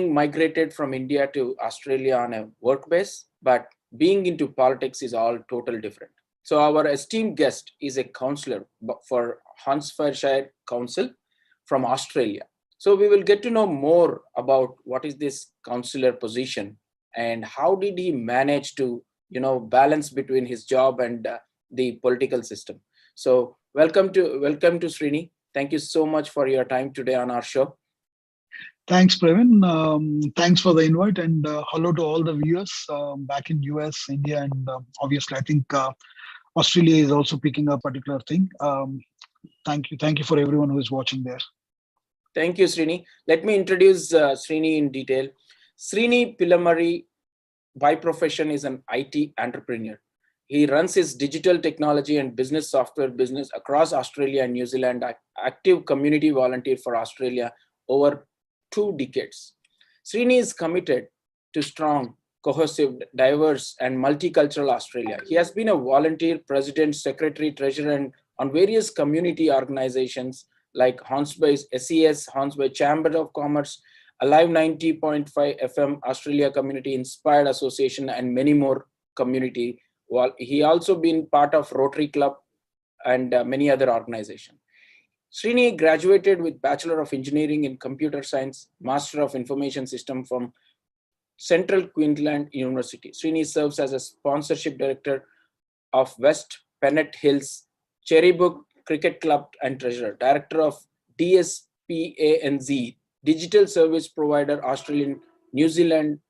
migrated from India to Australia on a work base, but being into politics is all total different. So our esteemed guest is a councillor for Huntsfordshire Council from Australia. So we will get to know more about what is this councillor position and how did he manage to balance between his job and the political system. So welcome to Srini. Thank you so much for your time today on our show. Thanks, Praveen. Thanks for the invite, and hello to all the viewers back in US, India, and obviously, I think Australia is also picking up a particular thing. Thank you for everyone who is watching there. Thank you, Srini. Let me introduce Srini in detail. Srini Pilamari, by profession, is an IT entrepreneur. He runs his digital technology and business software business across Australia and New Zealand, active community volunteer for Australia over 2 decades. Srini is committed to strong, cohesive, diverse, and multicultural Australia. He has been a volunteer, president, secretary, treasurer, and on various community organizations like Hornsby SES, Hornsby Chamber of Commerce, Alive 90.5 FM, Australia Community Inspired Association, and many more community. Well, he also been part of Rotary Club and many other organizations. Srini graduated with Bachelor of Engineering in Computer Science, Master of Information System from Central Queensland University. Srini serves as a sponsorship director of West Pennant Hills Cherrybrook Cricket Club and treasurer, director of DSPANZ, digital service provider Australian New Zealand,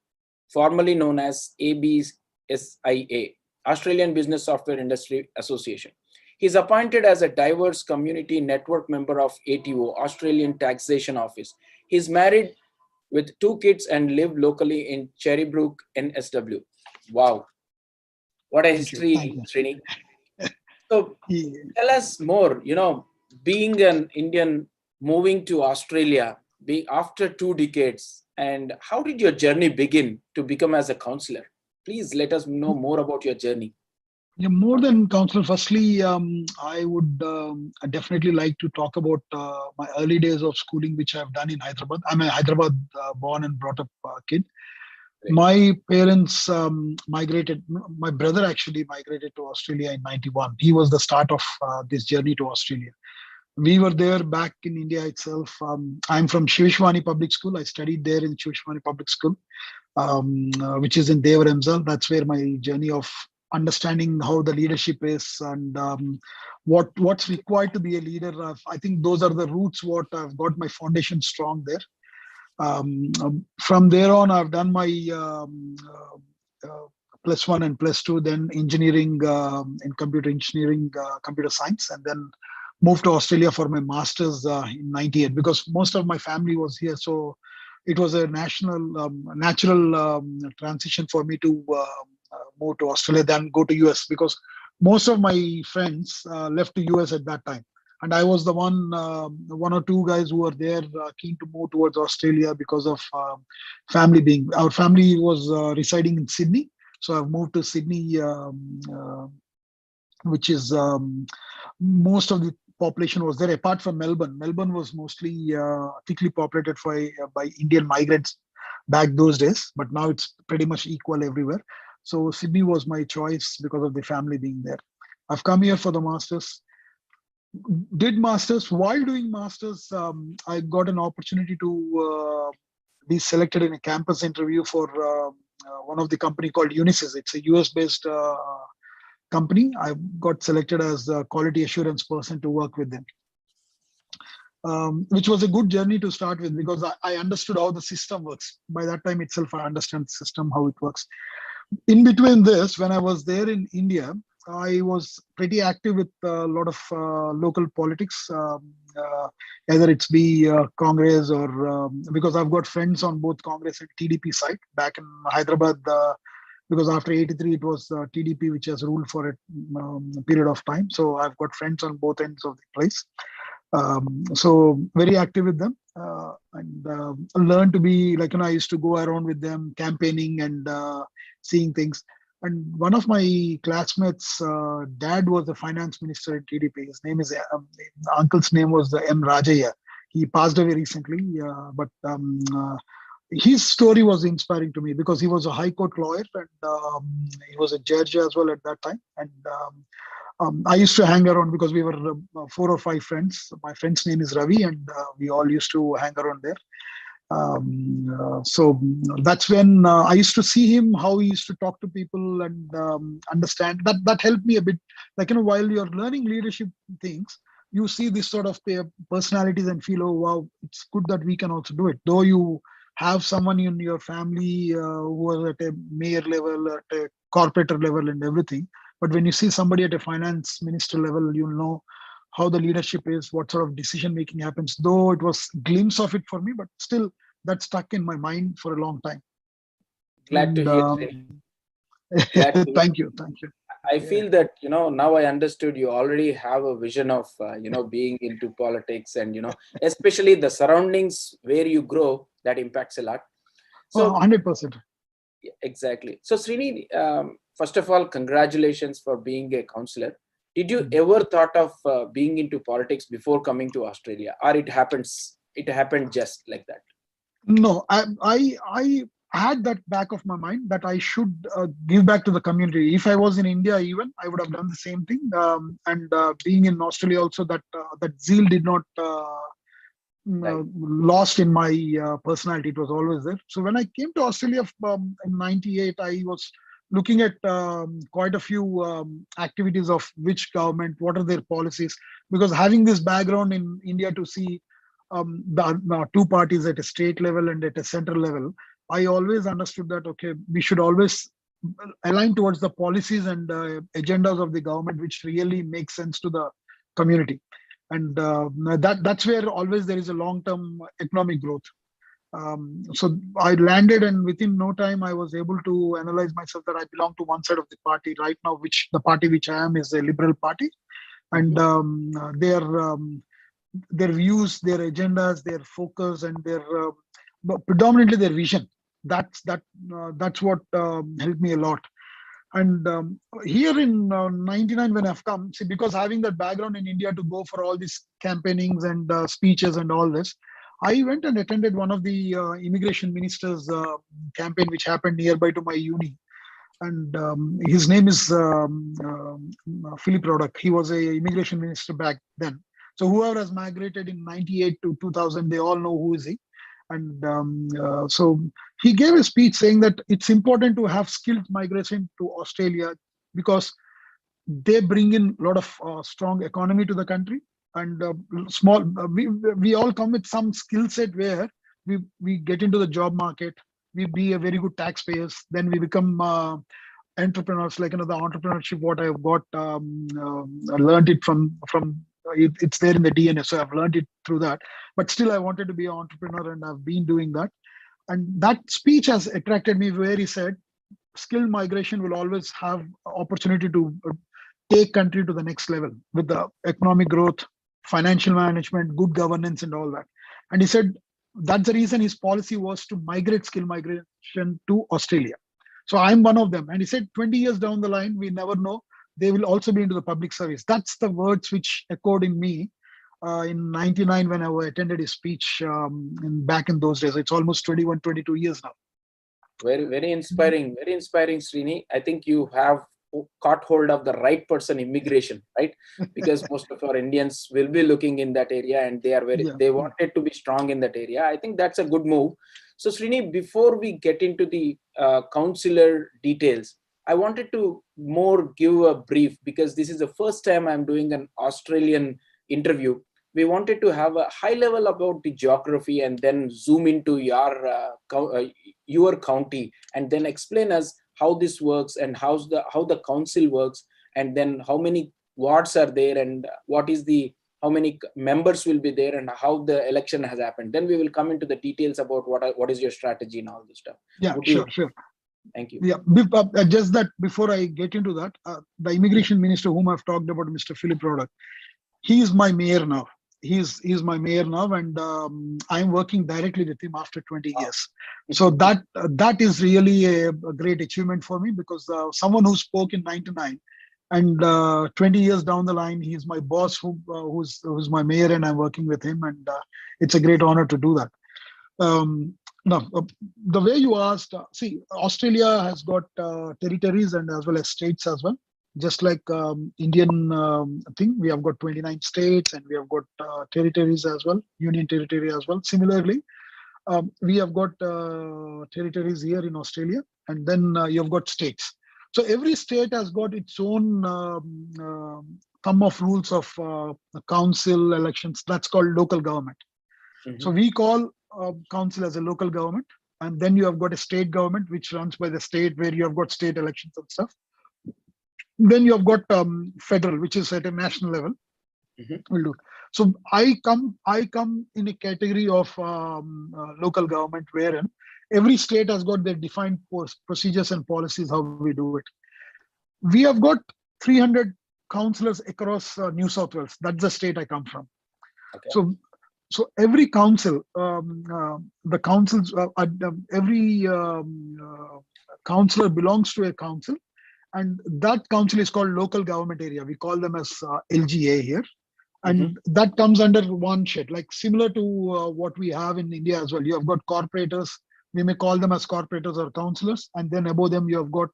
formerly known as ABSIA, Australian Business Software Industry Association. He is appointed as a diverse community network member of ATO, Australian Taxation Office. He is married with 2 kids and live locally in Cherrybrook, NSW. Wow. What a history, Srini. So tell us more, being an Indian moving to Australia after 2 decades, and how did your journey begin to become as a counselor? Please let us know more about your journey. Yeah, more than counselor, firstly, I would definitely like to talk about my early days of schooling, which I've done in Hyderabad. I'm a Hyderabad born and brought up kid. Right. My parents migrated, my brother actually migrated to Australia in 91. He was the start of this journey to Australia. We were there back in India itself. I'm from Shivishwani Public School. I studied there in Shivishwani Public School, which is in Devar Emsal. That's where my journey of understanding how the leadership is and what's required to be a leader. I think those are the roots what I've got my foundation strong there. From there on, I've done my +1 and +2, then engineering in computer engineering, computer science, and then moved to Australia for my master's in 98 because most of my family was here. So it was a natural transition for me to move to Australia, then go to US because most of my friends left to US at that time. And I was the one or two guys who were there keen to move towards Australia because of family our family was residing in Sydney. So I've moved to Sydney, which is most of the population was there apart from Melbourne. Melbourne was mostly thickly populated by Indian migrants back those days, but now it's pretty much equal everywhere. So Sydney was my choice because of the family being there. I've come here for the master's. Did masters. While doing masters, I got an opportunity to be selected in a campus interview for one of the company called Unisys. It's a US based company. I got selected as a quality assurance person to work with them, which was a good journey to start with because I understood how the system works. By that time itself, I understand the system, how it works. In between this, when I was there in India, I was pretty active with a lot of local politics, either it's be Congress or because I've got friends on both Congress and TDP side back in Hyderabad, because after 83 it was TDP which has ruled for a period of time. So I've got friends on both ends of the place. So very active with them and learn to be like, I used to go around with them campaigning and seeing things. And one of my classmates' dad was the finance minister at TDP. His name is, uncle's name was M. Rajaya. He passed away recently, but his story was inspiring to me because he was a high court lawyer and he was a judge as well at that time. And I used to hang around because we were 4 or 5 friends. My friend's name is Ravi, and we all used to hang around there. So that's when I used to see him, how he used to talk to people and understand. That helped me a bit. Like, while you're learning leadership things, you see this sort of personalities and feel, oh wow, it's good that we can also do it. Though you have someone in your family who was at a mayor level, at a corporate level, and everything. But when you see somebody at a finance minister level, you'll know how the leadership is, what sort of decision making happens. Though it was glimpse of it for me, but still that stuck in my mind for a long time. Glad to And hear, Srini. Glad to hear. thank you. I Yeah. feel that, now I understood you already have a vision of, being into politics, and, especially the surroundings where you grow, that impacts a lot. So 100%. exactly. So Srini, first of all, congratulations for being a counselor. Did you Mhm. ever thought of being into politics before coming to Australia, or it happened just like that? No, I had that back of my mind that I should give back to the community. If I was in India, even I would have done the same thing. And being in Australia, also that zeal did not Right. lost in my personality. It was always there. So when I came to Australia in '98, I was looking at quite a few activities of which government, what are their policies, because having this background in India to see the two parties at a state level and at a central level, I always understood that, okay, we should always align towards the policies and agendas of the government, which really make sense to the community. And that's where always there is a long-term economic growth. So I landed, and within no time, I was able to analyze myself that I belong to one side of the party right now, which the party which I am is a Liberal Party, and Mhm. their views, their agendas, their focus, and their but predominantly their vision. That's what helped me a lot. And here in '99, when I've come, see, because having that background in India to go for all these campaignings and speeches and all this, I went and attended one of the immigration ministers' campaign, which happened nearby to my uni. And his name is Philip Rodak. He was a immigration minister back then. So whoever has migrated in '98 to 2000, they all know who is he. And so he gave a speech saying that it's important to have skilled migration to Australia because they bring in a lot of strong economy to the country. And small we all come with some skill set where we get into the job market, we be a very good taxpayers, then we become entrepreneurs. Like, the entrepreneurship what I've got, I learned it from it's there in the DNA, so I've learned it through that. But still I wanted to be an entrepreneur, and I've been doing that. And that speech has attracted me, where he said skilled migration will always have opportunity to take country to the next level with the economic growth, financial management, good governance, and all that. And he said that's the reason his policy was to migrate skill migration to Australia. So I'm one of them. And he said 20 years down the line, we never know, they will also be into the public service. That's the words which echoed in me in '99 when I attended his speech back in those days. It's almost 21, 22 years now. Very inspiring, Srini. I think you have caught hold of the right person, immigration, right? Because most of our Indians will be looking in that area, and Yeah. they wanted to be strong in that area. I think that's a good move. So Srini, before we get into the counselor details, I wanted to more give a brief, because this is the first time I'm doing an Australian interview. We wanted to have a high level about the geography, and then zoom into your county, and then explain us how this works, and how the council works, and then how many wards are there, and how many members will be there, and how the election has happened. Then we will come into the details about what is your strategy and all this stuff. Yeah, Would you? sure. Thank you. Yeah, just that before I get into that, the immigration minister whom I've talked about, Mr. Philip Rodak, he is my mayor now. He's my mayor now, and I'm working directly with him after 20 years. So that is really a great achievement for me, because someone who spoke in '99, and 20 years down the line, he's my boss, who's my mayor, and I'm working with him, and it's a great honor to do that. Now, the way you asked, see, Australia has got territories and as well as states as well. Just like Indian thing, we have got 29 states and we have got territories as well, union territory as well. Similarly, we have got territories here in Australia, and then you have got states. So every state has got its own thumb of rules of council elections. That's called local government. So Mhm. we call council as a local government, and then you have got a state government which runs by the state, where you have got state elections and stuff. Then you have got federal, which is at a national level. Mhm. Will do. So I come in a category of local government, wherein every state has got their defined procedures and policies how we do it. We have got 300 councillors across New South Wales. That's the state I come from. Okay. So every council, the councils, every councillor belongs to a council, and that council is called local government area. We call them as LGA here, Mhm. and that comes under one shed, like similar to what we have in India as well. You have got corporators. We may call them as corporators or councillors, and then above them you have got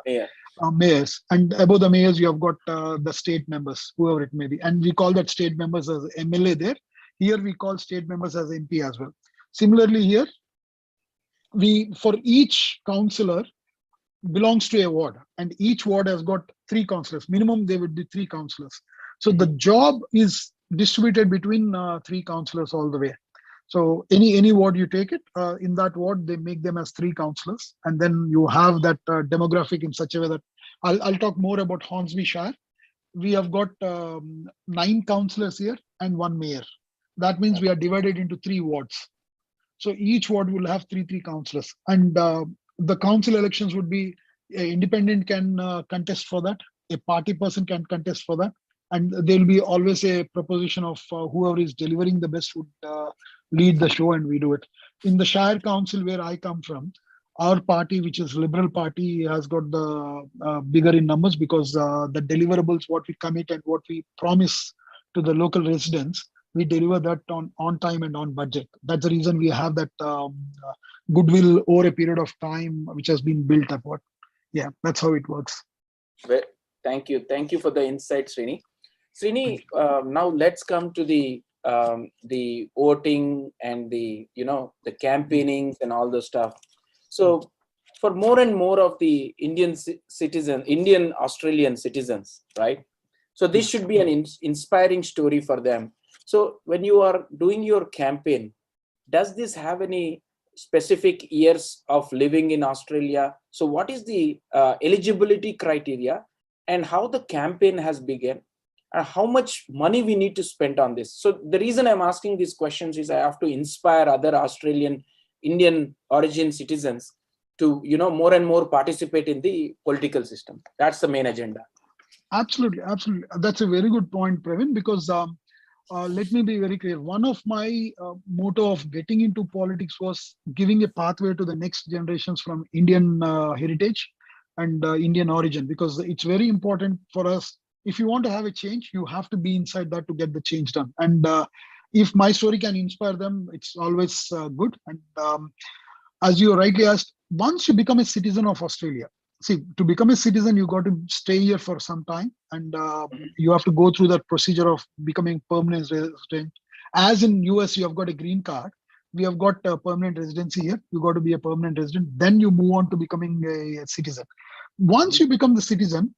Yeah. mayors, and above the mayors you have got the state members, whoever it may be, and we call that state members as MLA there. Here we call state members as MP as well. Similarly here, we for each councillor belongs to a ward, and each ward has got three councillors. Minimum there would be three councillors. So the Mhm. job is distributed between three councillors all the way. So any ward you take it, in that ward they make them as three councillors, and then you have that demographic in such a way that I'll talk more about Hornsby Shire. We have got nine councillors here and one mayor. That means we are divided into three wards. So each ward will have three councillors, and the council elections would be independent can contest for that, a party person can contest for that, and there will be always a proposition of whoever is delivering the best would lead the show, and we do it. In the Shire Council where I come from, our party, which is Liberal Party, has got the bigger in numbers, because the deliverables, what we commit and what we promise to the local residents, we deliver that on time and on budget. That's the reason we have that goodwill over a period of time which has been built up. Yeah, that's how it works. Well, thank you. Thank you for the insight, Srini. Srini, now let's come to the voting and the campaignings and all the stuff. So, for more and more of the Indian Australian citizens, right? So this Yes. should be an inspiring story for them. So when you are doing your campaign, does this have any specific years of living in Australia? So what is the eligibility criteria, and how the campaign has begun, and how much money we need to spend on this? So the reason I'm asking these questions is I have to inspire other Australian Indian origin citizens to more and more participate in the political system. That's the main agenda. Absolutely, absolutely. That's a very good point, Praveen, because let me be very clear. One of my motto of getting into politics was giving a pathway to the next generations from Indian heritage and Indian origin, because it's very important for us. If you want to have a change, you have to be inside that to get the change done. And if my story can inspire them, it's always good. And as you rightly asked, once you become a citizen of Australia, see, to become a citizen, you got to stay here for some time, and Mhm. you have to go through that procedure of becoming permanent resident. As in US, you have got a green card. We have got a permanent residency here. You got to be a permanent resident. Then you move on to becoming a citizen. Once Mhm. you become the citizen,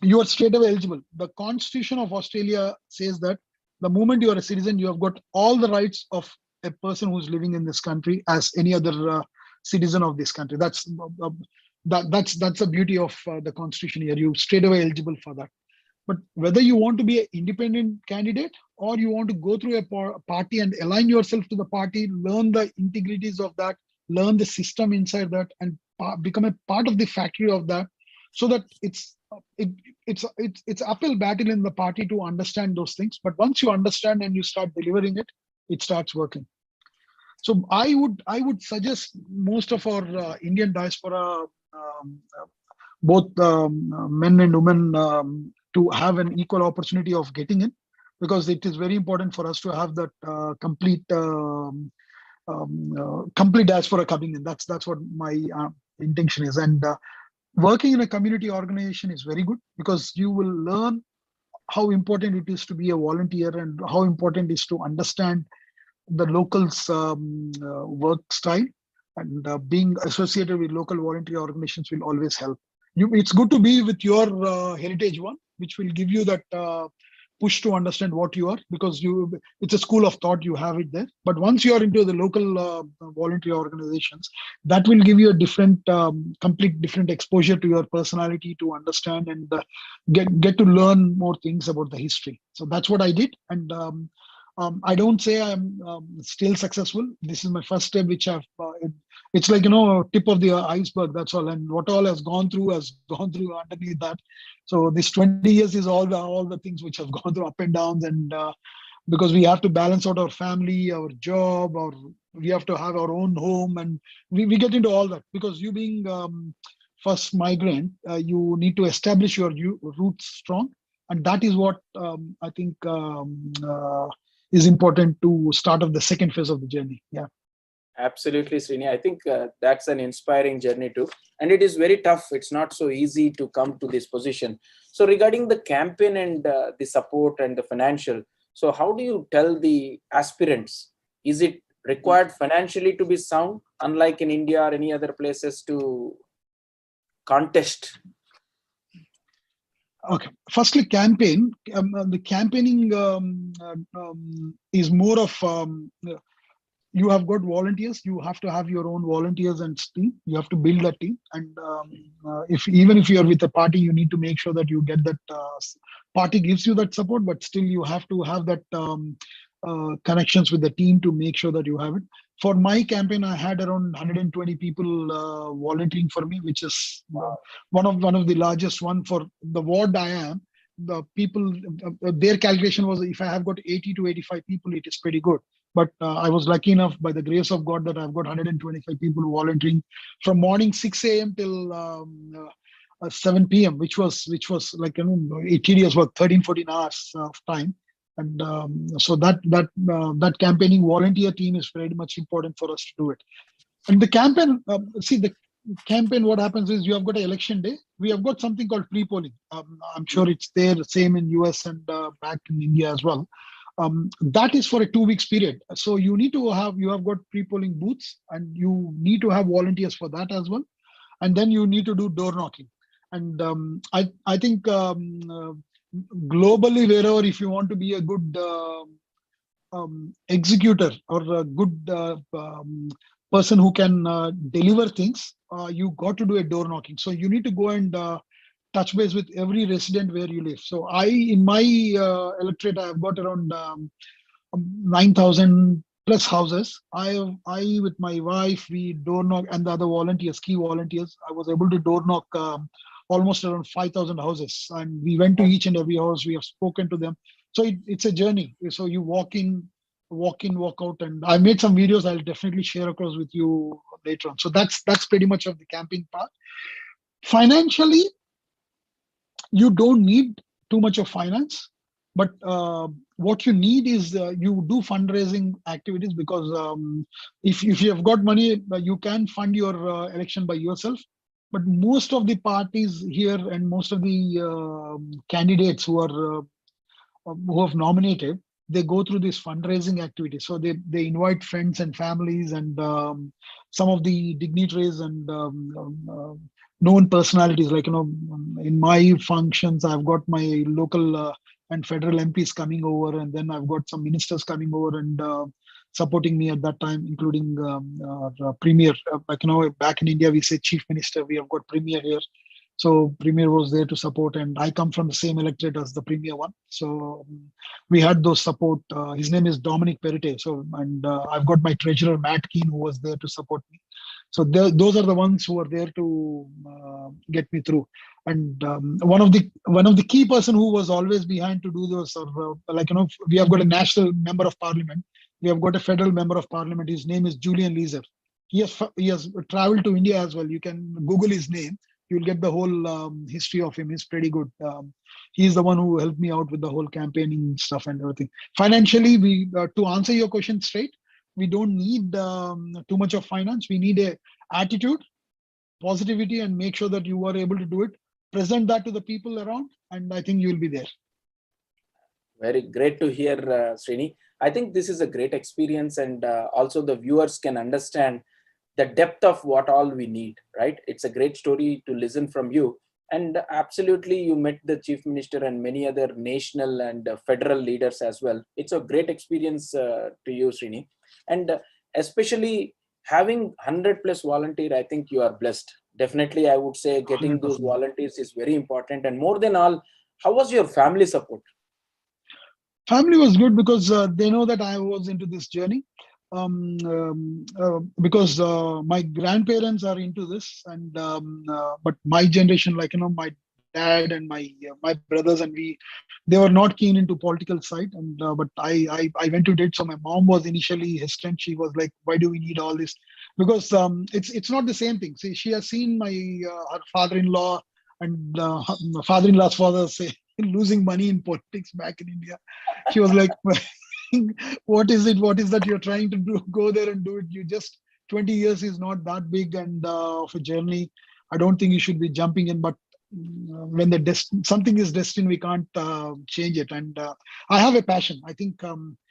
you are straight away eligible. The Constitution of Australia says that the moment you are a citizen, you have got all the rights of a person who's living in this country as any other citizen of this country. That's the beauty of the Constitution here. You straight away eligible for that. But whether you want to be an independent candidate or you want to go through a party and align yourself to the party, learn the integrities of that, learn the system inside that, and become a part of the factory of that, so that it, it's uphill battle in the party to understand those things. But once you understand and you start delivering it, it starts working. So I would suggest most of our Indian diaspora, both men and women, to have an equal opportunity of getting in, because it is very important for us to have that complete complete diaspora coming in. That's what my intention is. And working in a community organization is very good because you will learn how important it is to be a volunteer and how important it is to understand the locals' work style, and being associated with local volunteer organizations will always help. It's good to be with your heritage one, which will give you that push to understand what you are, because it's a school of thought, you have it there. But once you are into the local volunteer organizations, that will give you a different, complete different exposure to your personality, to understand and get to learn more things about the history. So that's what I did. And I don't say I'm still successful. This is my first step, which it's like, tip of the iceberg, that's all. And what all has gone through underneath that. So this 20 years is all the things which have gone through up and downs. And because we have to balance out our family, our job, or we have to have our own home. And we get into all that because you being first migrant, you need to establish your roots strong. And that is what I think is important to start off the second phase of the journey. Yeah. Absolutely, Srini. I think that's an inspiring journey too. And it is very tough. It's not so easy to come to this position. So regarding the campaign and the support and the financial, so how do you tell the aspirants? Is it required financially to be sound, unlike in India or any other places, to contest? Okay. Firstly, campaign. The campaigning is more of you have got volunteers. You have to have your own volunteers and team. You have to build that team. And even if you are with a party, you need to make sure that you get that party gives you that support. But still, you have to have that connections with the team to make sure that you have it. For my campaign, I had around 120 people volunteering for me, which is one of the largest one for the ward I am. The people, their calculation was, if I have got 80 to 85 people, it is pretty good. But I was lucky enough, by the grace of God, that I've got 125 people volunteering from morning 6 a.m. till 7 p.m., which was like 80 years work, 13-14 hours of time. And so that campaigning volunteer team is very much important for us to do it. And the campaign, the campaign, what happens is you have got an election day. We have got something called pre-polling. I'm sure it's there, same in US and back in India as well. That is for a 2 weeks period. So you have got pre-polling booths, and you need to have volunteers for that as well. And then you need to do door knocking. And I think globally, wherever, if you want to be a good executor or a good person who can deliver things, you got to do a door knocking. So you need to go and touch base with every resident where you live. So in my electorate, I have got around 9,000 plus houses. I with my wife, we door knock, and the other volunteers, key volunteers, I was able to door knock almost around 5,000 houses. And we went to each and every house. We have spoken to them. So it's a journey. So you walk in, walk out. And I made some videos I'll definitely share across with you later on. So that's pretty much of the camping part. Financially, you don't need too much of finance, but what you need is you do fundraising activities, because if you have got money, you can fund your election by yourself. But most of the parties here and most of the candidates who have nominated, they go through this fundraising activity. So they invite friends and families and some of the dignitaries and known personalities. Like, in my functions, I've got my local and federal MPs coming over, and then I've got some ministers coming over and supporting me at that time, including our premier. Back in India, we say chief minister. We have got premier here. So premier was there to support, and I come from the same electorate as the premier one. So we had those support. His name is Dominic Perite. So, and I've got my treasurer Matt Keen, who was there to support me. So those are the ones who are there to get me through. And one of the key person who was always behind to do those, we have got a national member of parliament. We have got a federal member of parliament. His name is Julian Leeser. He has traveled to India as well. You can Google his name. You'll get the whole history of him. He's pretty good. He's the one who helped me out with the whole campaigning stuff and everything. Financially, to answer your question straight, We don't need too much of finance. We need a attitude, positivity, and make sure that you are able to do it. Present that to the people around, and I think you will be there. Very great to hear, Srini. I think this is a great experience, and also the viewers can understand the depth of what all we need, right? It's a great story to listen from you. And absolutely, you met the chief minister and many other national and federal leaders as well. It's a great experience to you, Srini. And especially having 100 plus volunteer, I think you are blessed. Definitely, I would say getting those 100%. volunteers is very important. And more than all, how was your family support? Family was good because they know that I was into this journey. Because my grandparents are into this, and but my generation, like my dad and my brothers and they were not keen into political side. And but I went to it. So my mom was initially hesitant. She was like, "Why do we need all this?" Because it's not the same thing. See, she has seen my her father-in-law and father-in-law's father say losing money in politics back in India. She was like, what is it? What is that you're trying to do? Go there and do it. You just 20 years is not that big and of a journey. I don't think you should be jumping in. But when something is destined, we can't change it. And I have a passion. I think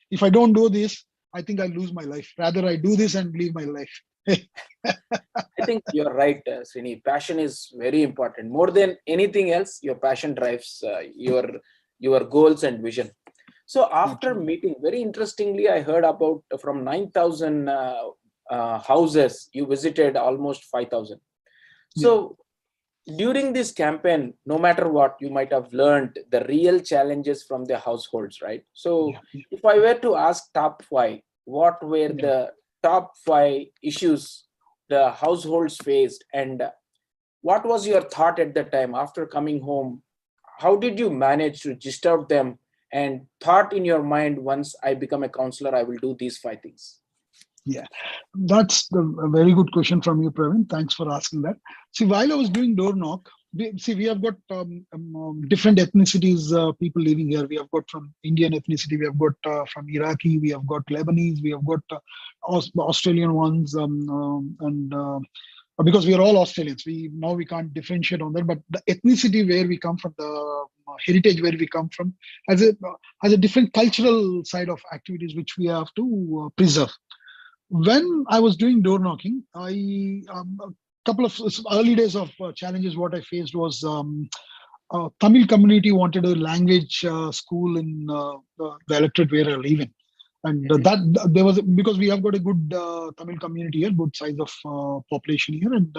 if I don't do this, I think I lose my life. Rather, I do this and leave my life. I think you're right, Srini. Passion is very important. More than anything else, your passion drives your goals and vision. So after Absolutely. meeting, very interestingly, I heard about from 9,000 houses, you visited almost 5,000. Yeah. So during this campaign, no matter what, you might have learned the real challenges from the households, right? So Yeah. Yeah. if I were to ask top five, what were Yeah. the top five issues the households faced, and what was your thought at the time after coming home? How did you manage to gist out them and thought in your mind, once I become a counselor, I will do these five things? Yeah, a very good question from you, Praveen. Thanks for asking that. See, while I was doing door knock, we have got different ethnicities, people living here. We have got from Indian ethnicity, we have got from Iraqi, we have got Lebanese, we have got Australian ones, and because we are all Australians, we can't differentiate on that. But the ethnicity where we come from, the heritage where we come from, has a different cultural side of activities which we have to preserve. When I was doing door knocking, a couple of early days of challenges. What I faced was Tamil community wanted a language school in the electorate where I live in, and Mhm. that there was, because we have got a good Tamil community here, good size of population here, and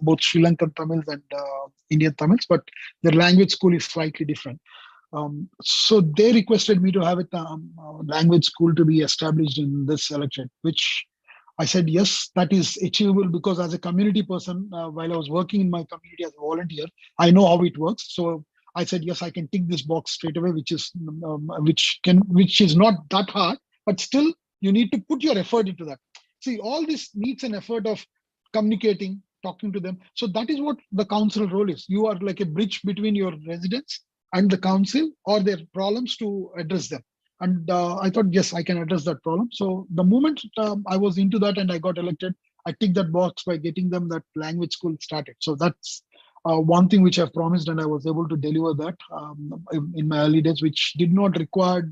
both Sri Lankan Tamils and Indian Tamils, but their language school is slightly different. So they requested me to have a language school to be established in this electorate, which I said yes, that is achievable, because as a community person, while I was working in my community as a volunteer, I know how it works. So I said yes, I can tick this box straight away, which is not that hard, but still you need to put your effort into that. See, all this needs an effort of communicating, talking to them. So that is what the council role is. You are like a bridge between your residents and the council or their problems to address them. And I thought, yes, I can address that problem. So the moment I was into that and I got elected, I ticked that box by getting them that language school started. So that's one thing which I've promised, and I was able to deliver that in my early days, which did not require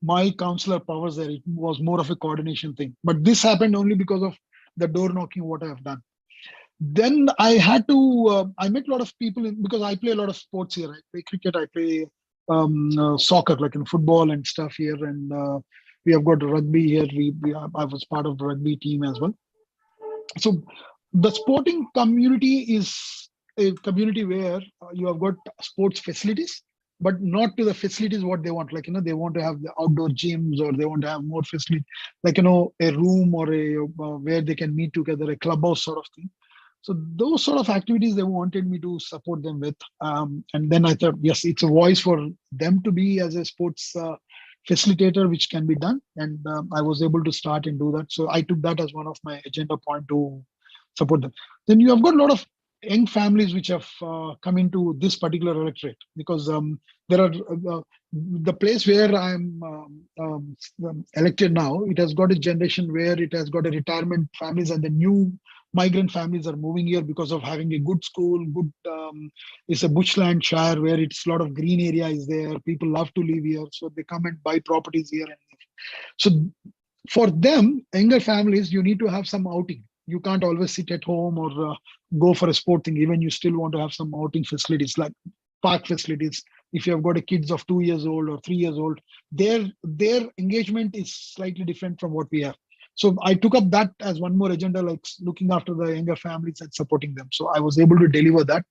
my counselor powers there. It was more of a coordination thing. But this happened only because of the door knocking, what I have done. Then I had to, I met a lot of people because I play a lot of sports here. I play cricket, I play soccer, like in football and stuff here. And we have got rugby here. I was part of the rugby team as well. So the sporting community is a community where you have got sports facilities, but not to the facilities what they want. Like, they want to have the outdoor gyms, or they want to have more facilities, like, a room or where they can meet together, a clubhouse sort of thing. So those sort of activities they wanted me to support them with. And then I thought, yes, it's a voice for them to be as a sports facilitator, which can be done. And I was able to start and do that. So I took that as one of my agenda point to support them. Then you have got a lot of young families which have come into this particular electorate, because there are the place where I'm elected now. It has got a generation where it has got a retirement families, and the new migrant families are moving here because of having a good school, good. It's a bushland shire where it's a lot of green area is there. People love to live here, so they come and buy properties here. And so for them, younger families, you need to have some outing. You can't always sit at home or go for a sport thing. Even you still want to have some outing facilities like park facilities. If you have got a kids of 2 years old or 3 years old, their engagement is slightly different from what we have. So I took up that as one more agenda, like looking after the younger families and supporting them. So I was able to deliver that.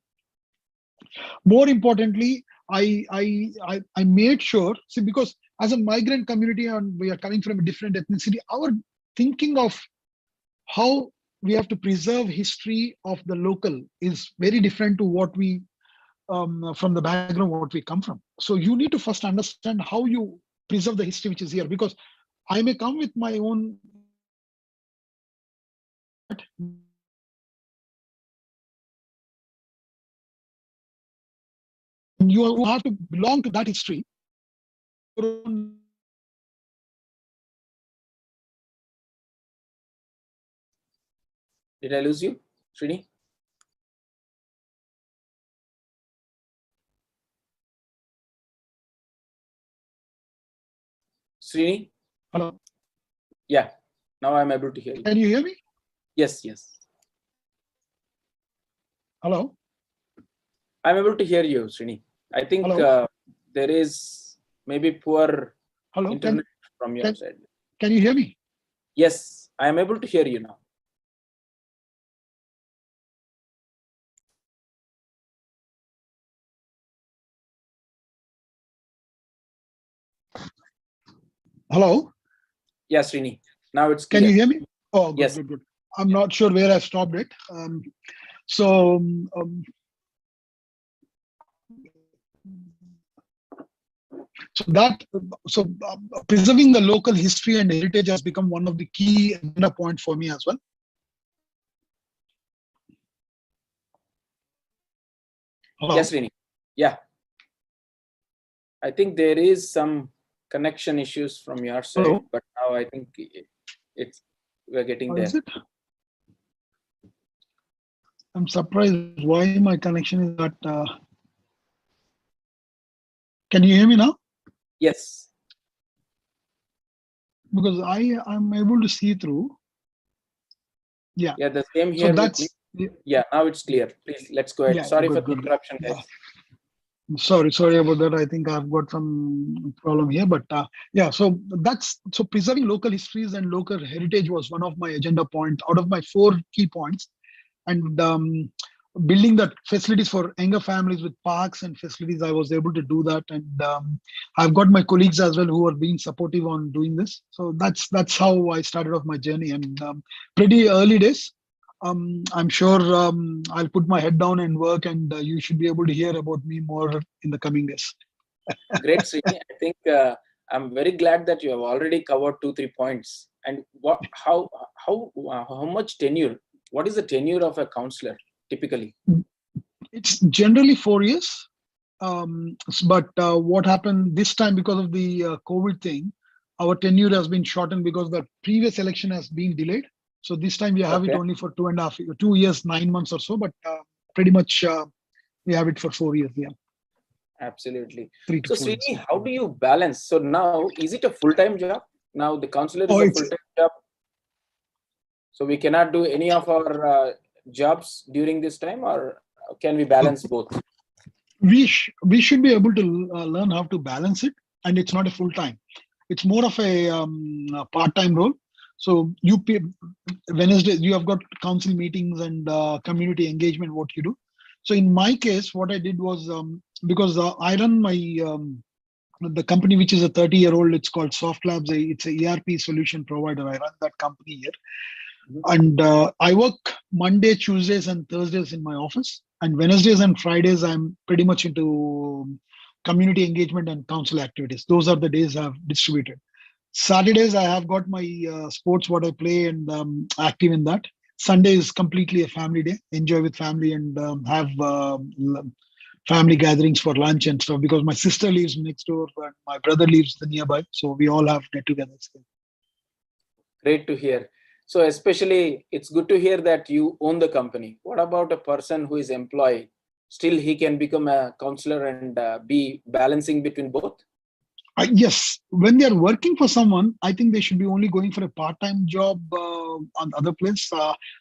More importantly, I made sure, see, because as a migrant community and we are coming from a different ethnicity, our thinking of how we have to preserve history of the local is very different to what we from the background what we come from. So you need to first understand how you preserve the history which is here, because I may come with my own you have to belong to that history. Did I lose you, Srini? Srini? Hello. Yeah, now I'm able to hear you. Can you hear me? Yes, yes. Hello. I'm able to hear you, Srini. I think there is maybe poor internet from your side. Can you hear me? Yes, I am able to hear you now. Hello. Yes, Srini. Now it's clear. Can you hear me? Oh, good, yes. Good. I'm not sure where I stopped it. So preserving the local history and heritage has become one of the key agenda points for me as well. Hello? Yes, Srini. Yeah. I think there is some connection issues from your side, Hello? But now I think we're getting there. Is it? I'm surprised why my connection is not. Can you hear me now? Yes. Because I'm able to see through. Yeah. Yeah, the same here. So that's, yeah, now it's clear. Please, let's go ahead. Yeah, Sorry for the interruption, guys. Yeah. Sorry about that. I think I've got some problem here, but yeah. So preserving local histories and local heritage was one of my agenda points out of my 4 key points, and building that facilities for younger families with parks and facilities. I was able to do that, and I've got my colleagues as well who are being supportive on doing this. So that's how I started off my journey, and pretty early days. I'm sure I'll put my head down and work, and you should be able to hear about me more in the coming days. Great, Srini. I think I'm very glad that you have already covered 2-3 points. And how much tenure? What is the tenure of a counselor typically? It's generally 4 years. But what happened this time because of the COVID thing, our tenure has been shortened because the previous election has been delayed. So this time we have it only for 2 years, 9 months or so, but pretty much we have it for 4 years. Yeah. Absolutely. 3 to so 4 Srini, years. How do you balance? So now, is it a full-time job? Now the counselor is a full-time job. So we cannot do any of our jobs during this time, or can we balance both? We should be able to learn how to balance it, and it's not a full-time. It's more of a part-time role. So Wednesday, you have got council meetings and community engagement, what you do. So in my case, what I did was, because I run my, the company, which is a 30-year-old, it's called Soft Labs. It's a ERP solution provider. I run that company here. And I work Monday, Tuesdays, and Thursdays in my office. And Wednesdays and Fridays, I'm pretty much into community engagement and council activities. Those are the days I've distributed. Saturdays, I have got my sports, what I play, and active in that. Sunday is completely a family day. Enjoy with family and have family gatherings for lunch and stuff. Because my sister lives next door and my brother lives nearby, so we all have get-togethers. Great to hear. So especially it's good to hear that you own the company. What about a person who is employed? Still, he can become a counselor and be balancing between both. Yes, when they are working for someone, I think they should be only going for a part-time job on the other place,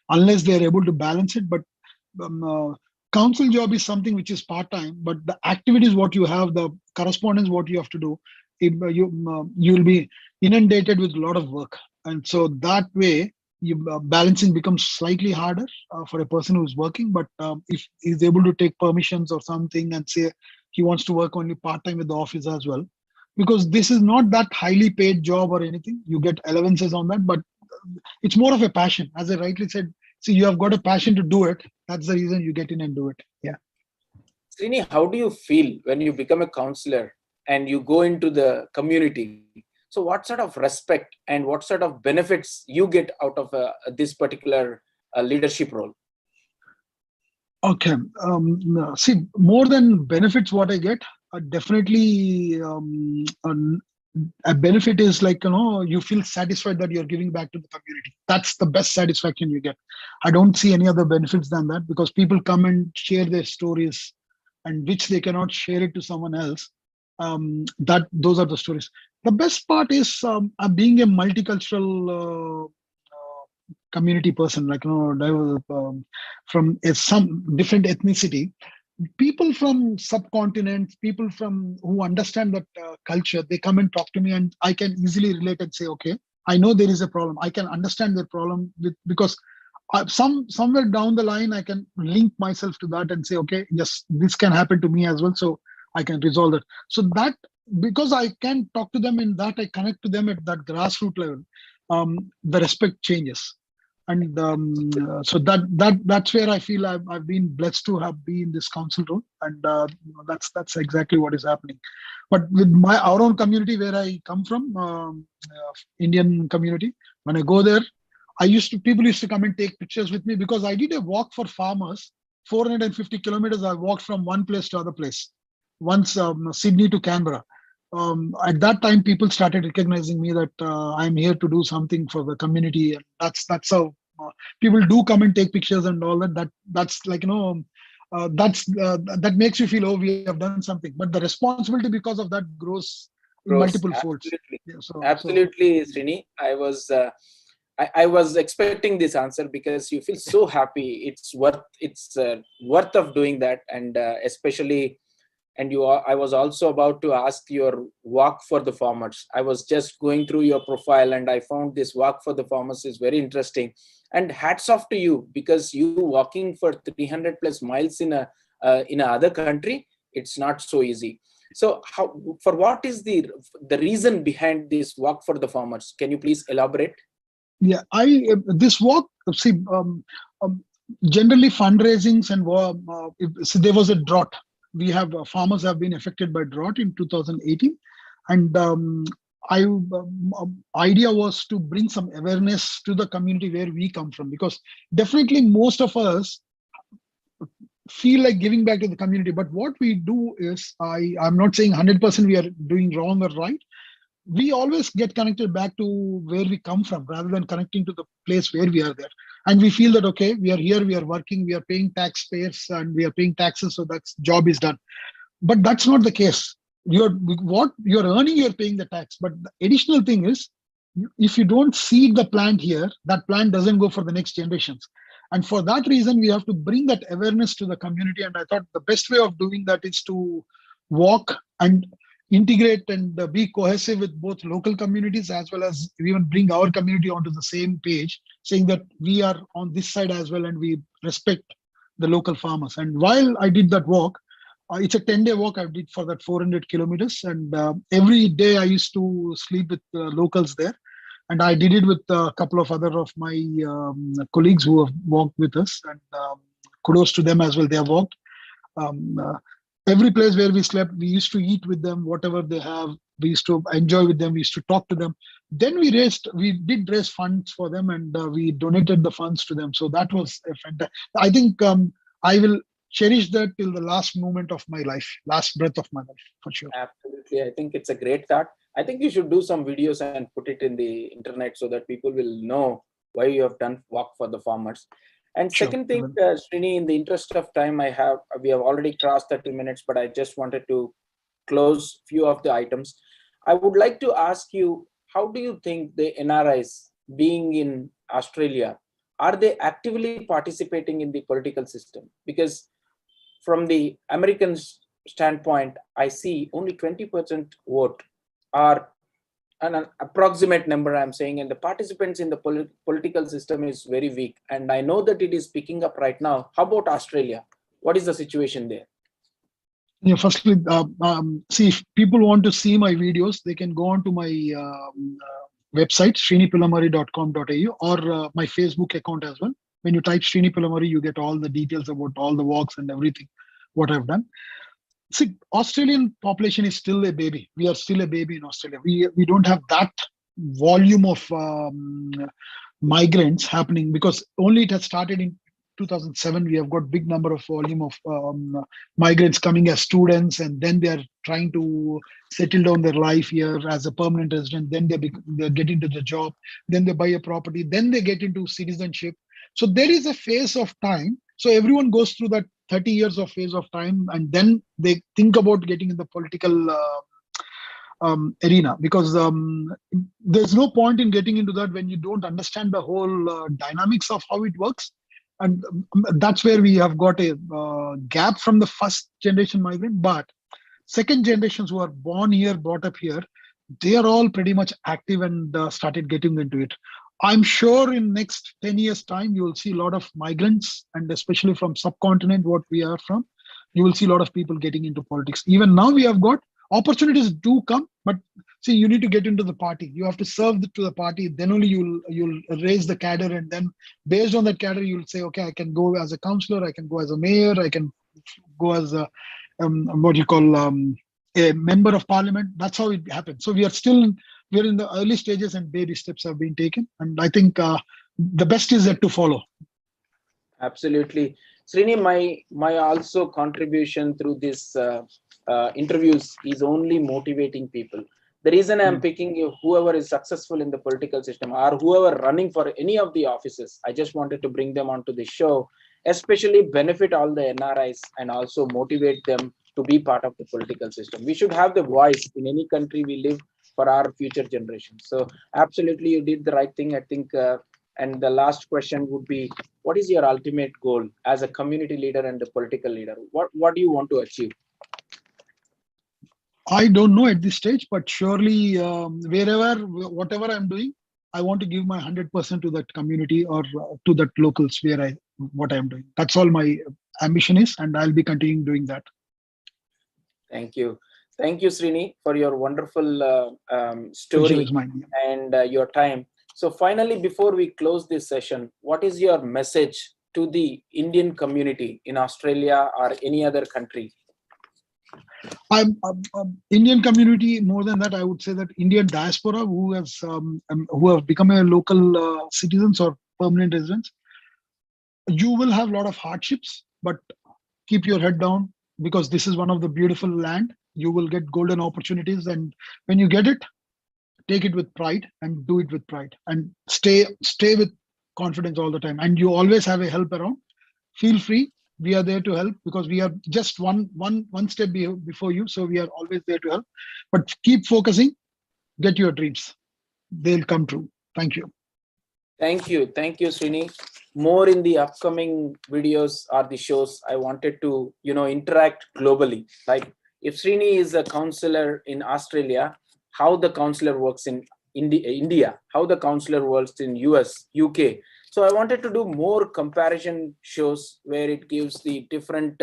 unless they are able to balance it. But um, uh, council job is something which is part-time, but the activities what you have, the correspondence what you have to do, you will be inundated with a lot of work, and so that way balancing becomes slightly harder for a person who is working. But if he's able to take permissions or something and say he wants to work only part-time with the office as well, because this is not that highly paid job or anything. You get allowances on that, but it's more of a passion. As I rightly said, see, you have got a passion to do it. That's the reason you get in and do it. Yeah. Srini, how do you feel when you become a counselor and you go into the community? So, what sort of respect and what sort of benefits you get out of this particular leadership role? Okay. See, more than benefits, what I get, definitely a benefit is like, you feel satisfied that you're giving back to the community. That's the best satisfaction you get. I don't see any other benefits than that, because people come and share their stories and which they cannot share it to someone else. That those are the stories. The best part is being a multicultural community person, like, from some different ethnicity, people from subcontinents, people from who understand that culture, they come and talk to me, and I can easily relate and say, okay, I know there is a problem. I can understand their problem because somewhere down the line, I can link myself to that and say, okay, yes, this can happen to me as well, so I can resolve it. So that, because I can talk to them in that, I connect to them at that grassroots level. The respect changes, and so that's where I feel I've been blessed to have been in this council role, and that's exactly what is happening. But with our own community where I come from, Indian community, when I go there, people used to come and take pictures with me, because I did a walk for farmers, 450 kilometers. I walked from one place to other place, once Sydney to Canberra. At that time, people started recognizing me that I'm here to do something for the community, and that's how people do come and take pictures and all that. That's like, that makes you feel, oh, we have done something. But the responsibility because of that grows in Gross, multiple folds. absolutely, Yeah, absolutely, Srini. I was expecting this answer because you feel so happy. It's worth of doing that, and especially, and I was also about to ask your walk for the farmers. I was just going through your profile and I found this walk for the farmers is very interesting. And hats off to you, because you walking for 300 plus miles in a other country, it's not so easy. So for what is the reason behind this walk for the farmers? Can you please elaborate? yeah. This walk, see, generally fundraisings and so there was a drought. We have farmers have been affected by drought in 2018, and idea was to bring some awareness to the community where we come from, because definitely most of us feel like giving back to the community. But what we do is, I'm not saying 100% we are doing wrong or right. We always get connected back to where we come from, rather than connecting to the place where we are there. And we feel that, okay, we are here, we are working, we are paying taxpayers and we are paying taxes, so that's job is done. But that's not the case. What you're earning, you're paying the tax. But the additional thing is, if you don't seed the plant here, that plant doesn't go for the next generations. And for that reason, we have to bring that awareness to the community. And I thought the best way of doing that is to walk and integrate and be cohesive with both local communities, as well as even bring our community onto the same page, saying that we are on this side as well and we respect the local farmers. And while I did that walk, it's a 10-day walk I did for that 400 kilometers. And every day I used to sleep with locals there. And I did it with a couple of other of my colleagues who have walked with us. And kudos to them as well. They have walked. Every place where we slept, we used to eat with them, whatever they have. We used to enjoy with them. We used to talk to them. Then we did raise funds for them, and we donated the funds to them. So that was a fantastic. I think I will cherish that till the last moment of my life, last breath of my life, for sure. Absolutely. I think it's a great thought. I think you should do some videos and put it in the internet so that people will know why you have done work for the farmers. And Sure. second thing, Srini, in the interest of time, we have already crossed 30 minutes, but I just wanted to close few of the items. I would like to ask you, how do you think the NRIs being in Australia, are they actively participating in the political system? Because from the American standpoint, I see only 20% vote, are an approximate number I'm saying, and the participants in the political system is very weak. And I know that it is picking up right now. How about Australia? What is the situation there? Yeah, firstly, see, if people want to see my videos, they can go on to my website, srinipilamari.com.au, or my Facebook account as well. When you type Srini Pilamari, you get all the details about all the walks and everything, what I've done. See, Australian population is still a baby. We are still a baby in Australia. We don't have that volume of migrants happening, because only it has started in 2007. We have got big number of volume of migrants coming as students, and then they are trying to settle down their life here as a permanent resident. Then they get into the job, then they buy a property, then they get into citizenship. So there is a phase of time. So everyone goes through that 30 years of phase of time, and then they think about getting in the political arena, because there's no point in getting into that when you don't understand the whole dynamics of how it works. And that's where we have got a gap from the first generation migrant. But second generations who are born here, brought up here, they are all pretty much active and started getting into it. I'm sure in next 10 years time, you will see a lot of migrants, and especially from subcontinent, what we are from, you will see a lot of people getting into politics. Even now we have got opportunities do come, but see, you need to get into the party. You have to serve to the party. Then only you'll raise the cadre, and then based on that cadre, you'll say, okay, I can go as a councillor, I can go as a mayor, I can go as a what you call a member of parliament. That's how it happens. So we're in the early stages, and baby steps have been taken. And I think the best is yet to follow. Absolutely. Srini, my also contribution through this interviews is only motivating people. The reason I'm picking you, whoever is successful in the political system or whoever running for any of the offices, I just wanted to bring them onto the show, especially benefit all the NRIs and also motivate them to be part of the political system. We should have the voice in any country we live for our future generations. So absolutely, you did the right thing, I think. And the last question would be, what is your ultimate goal as a community leader and a political leader? What do you want to achieve? I don't know at this stage, but surely whatever I'm doing, I want to give my 100% to that community, or to that locals where what I'm doing. That's all my ambition is, and I'll be continuing doing that. Thank you. Thank you, Srini, for your wonderful story and your time. So finally, before we close this session, what is your message to the Indian community in Australia or any other country? Indian community, more than that, I would say that Indian diaspora who have become a local citizens or permanent residents, you will have a lot of hardships, but keep your head down, because this is one of the beautiful land. You will get golden opportunities, and when you get it, take it with pride and do it with pride, and stay with confidence all the time. And you always have a help around. Feel free. We are there to help, because we are just one step before you. So we are always there to help. But keep focusing. Get your dreams. They'll come true. Thank you. Thank you. Thank you, Srini. More in the upcoming videos or the shows, I wanted to, interact globally. Like if Srini is a counselor in Australia, how the counselor works in India, how the counselor works in US, UK. So I wanted to do more comparison shows where it gives the different,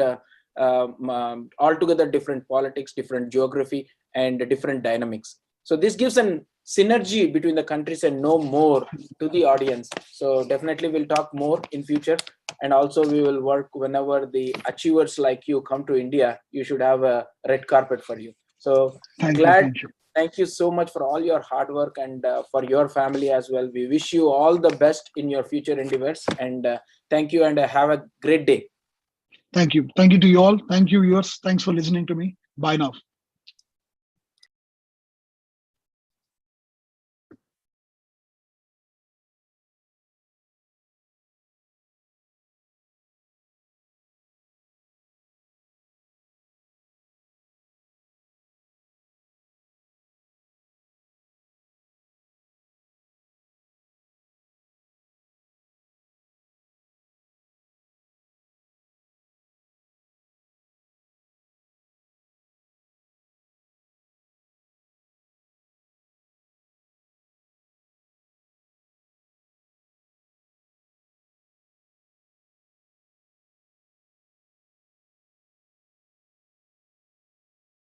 altogether different politics, different geography, and different dynamics. So this gives an synergy between the countries and know more to the audience. So definitely we'll talk more in future. And also we will work whenever the achievers like you come to India. You should have a red carpet for you. So Thank you. glad. Thank you. Thank you so much for all your hard work, and for your family as well. We wish you all the best in your future endeavors, and thank you, and have a great day. Thank you. Thank you to you all. Thank you, viewers. Thanks for listening to me. Bye now.